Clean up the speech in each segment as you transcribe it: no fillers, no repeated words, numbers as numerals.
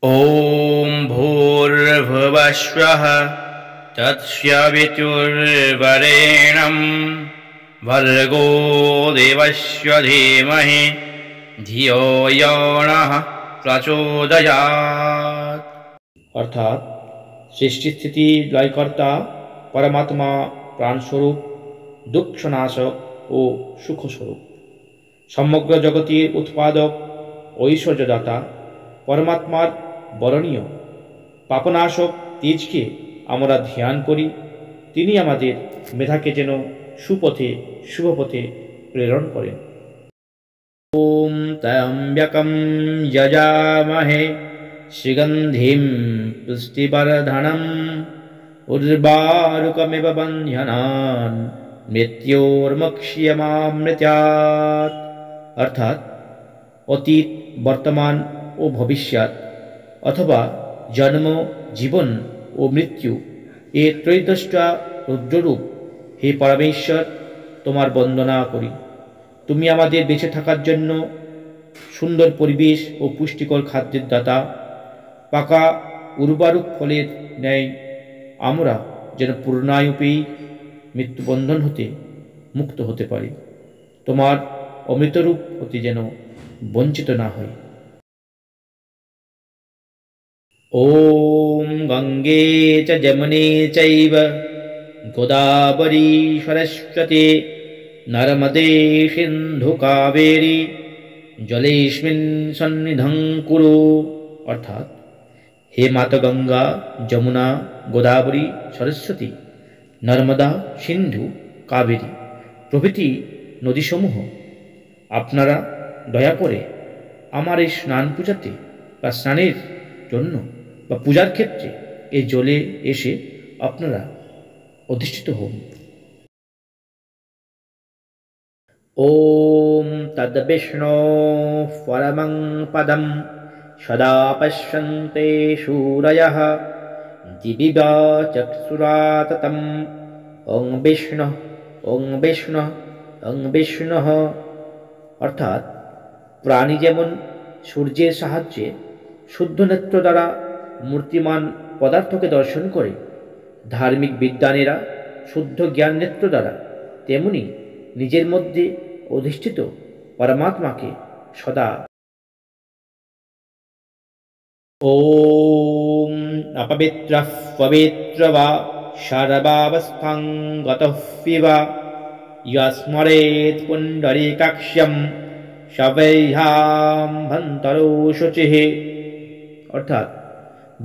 ॐ भूर्भुवस्वः तत्सवितुर्वरेण्यं भर्गो देवस्य धीमहि धियो यो नः प्रचोदयात्। অর্থাৎ সৃষ্টি স্থিতি লয়কর্তা পরমাত্মা প্রাণস্বরূপ, দুঃখনাশক ও সুখস্বরূপ, সমগ্র জগতের উৎপাদক, ঐশ্বর্যদাতা পরমাত্মার বরণীয় পাপনাশক তেজকে আমরা ধ্যান করি। তিনি আমাদের মেধাকে যেন সুপথে শুভপথে প্রেরণ করেন। ওম ত্র্যম্বকং যজামহে সুগন্ধিম পুষ্টিবর্ধনম উর্বারুকমিব বন্ধ্যনান মৃত্যোর্মুক্ষীয়মামৃতাৎ। অর্থাৎ অতীত, বর্তমান ও ভবিষ্যৎ অথবা জন্ম, জীবন ও মৃত্যু এ ত্রৈদষ্টা রুদ্ররূপ হে পরমেশ্বর, তোমার বন্দনা করি। তুমি আমাদের বেঁচে থাকার জন্য সুন্দর পরিবেশ ও পুষ্টিকর খাদ্যের দাতা। পাকা উর্বারুক ফলের ন্যায় আমরা যেন পূর্ণায়ু পেয়ে মৃত্যুবন্ধন হতে মুক্ত হতে পারি, তোমার অমৃতরূপ হতে যেন বঞ্চিত না হই। ওম গঙ্গে চ যমুনে চৈব গোদাবরী সরস্বতী নর্মদে সিন্ধু কাবেরী জলেস্মিন সন্নিধিং কুরু। অর্থাৎ হে মাতা গঙ্গা, যমুনা, গোদাবরী, সরস্বতী, নর্মদা, সিন্ধু, কাবেরী প্রভৃতি নদীসমূহ, আপনারা দয়া করে আমার এই স্নান পূজাতে বা স্নানের জন্য বা পূজার ক্ষেত্রে এই জলে এসে আপনারা অধিষ্ঠিত হন। ওম তদ্বিষ্ণু পরমং পদম সদা পশ্যন্তে সূরয়ঃ দিবিবা চক্ষুরাততম। ওং বিষ্ণু ওং বিষ্ণু ওং বিষ্ণু। অর্থাৎ প্রাণী যেমন সূর্যের সাহায্যে শুদ্ধ নেত্র দ্বারা মূর্তিমান পদার্থকে দর্শন করে, ধার্মিক বিদ্বানেরা শুদ্ধ জ্ঞান নেত্র দ্বারা তেমনি নিজের মধ্যে অধিষ্ঠিত পরমাত্মাকে সদা। ওম অপবিত্রঃ পবিত্র বা সর্বাবস্থাং গতঃ স্মরেৎ পুণ্ডরীকাক্ষ্যং সবৈহাভ্যন্তরো শুচিঃ। অর্থাৎ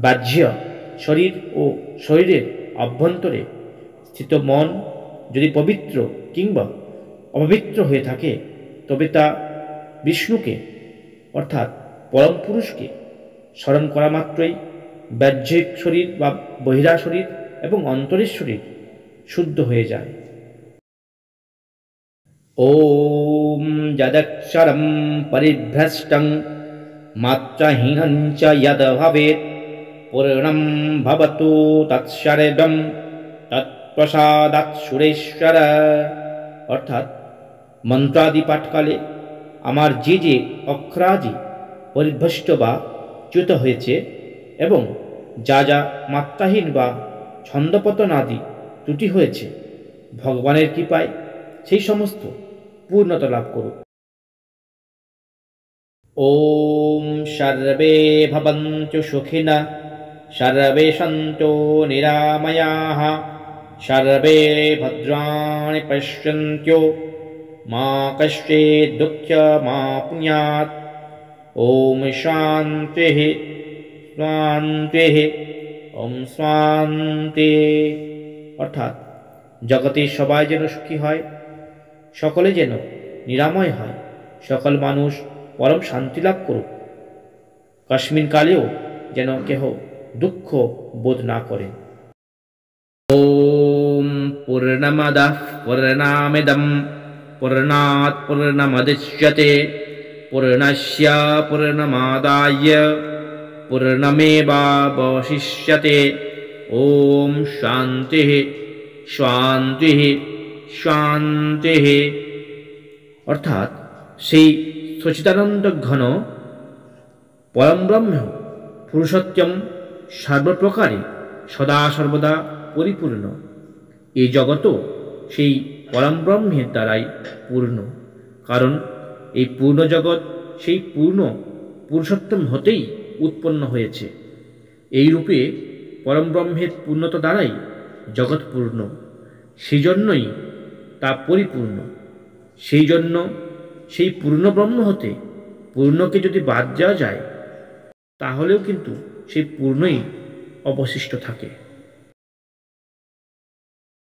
বাহ্য শরীর ও শরীরের অভ্যন্তরে স্থিত মন যদি পবিত্র কিংবা অপবিত্র হয়ে থাকে, তবে তা বিষ্ণুকে অর্থাৎ পরম পুরুষকে স্মরণ করা মাত্রই বাহ্যিক শরীর বা বহিরা শরীর এবং অন্তরের শরীর শুদ্ধ হয়ে যায়। ওম যদক্ষরম পরিভ্রষ্টং মাত্রাহীনং চ যদ ভবেৎ পূর্ণং ভবতু তৎসর্বং তৎপ্রসাদাৎ সুরেশ্বর। অর্থাৎ মন্ত্রাদি পাঠকালে আমার যে যে অক্ষরাদি পরিভ্রষ্ট বা চ্যুত হয়েছে এবং যা যা মাত্রাহীন বা ছন্দপতন আদি ত্রুটি হয়েছে, ভগবানের কৃপায় সেই সমস্ত পূর্ণতা লাভ করুক। ওম সর্বে ভবন্তু সুখিনঃ সর্বে সন্তু নিরাময়াঃ সর্বে ভদ্রাণি পশ্যন্তু মা কশ্চিৎ দুঃখমাপ্নুয়াৎ। ওম শান্তিঃ শান্তিঃ ওম শান্তি। অর্থাৎ জগতের সবাই যেন সুখী হয়, সকলে যেন নিরাময় হয়, সকল মানুষ পরম শান্তি লাভ করুক, কাশ্মীর কালেও যেন কেহ দুঃখ বোধ না করে। ওম পূর্ণমদঃ পূর্ণমিদং পূর্ণাৎ পূর্ণমুদচ্যতে পূর্ণস্য পূর্ণমাদায় পূর্ণমেবাবশিষ্যতে। ওম শান্তিঃ শান্তিঃ শান্তিঃ। অর্থাৎ সেই সচিদানন্দ ঘন পরম ব্রহ্ম পুরুষোত্তম সর্বপ্রকারে সদা সর্বদা পরিপূর্ণ। এই জগৎও সেই পরমব্রহ্মের দ্বারাই পূর্ণ, কারণ এই পূর্ণ জগৎ সেই পূর্ণ পুরুষোত্তম হতেই উৎপন্ন হয়েছে। এই রূপে পরমব্রহ্মের পূর্ণতা দ্বারাই জগৎ পূর্ণ, সেই জন্যই তা পরিপূর্ণ। সেই জন্য সেই পূর্ণ ব্রহ্ম হতে পূর্ণকে যদি বাদ দেওয়া যায়, তাহলেও কিন্তু সেই পূর্ণই অবশিষ্ট থাকে।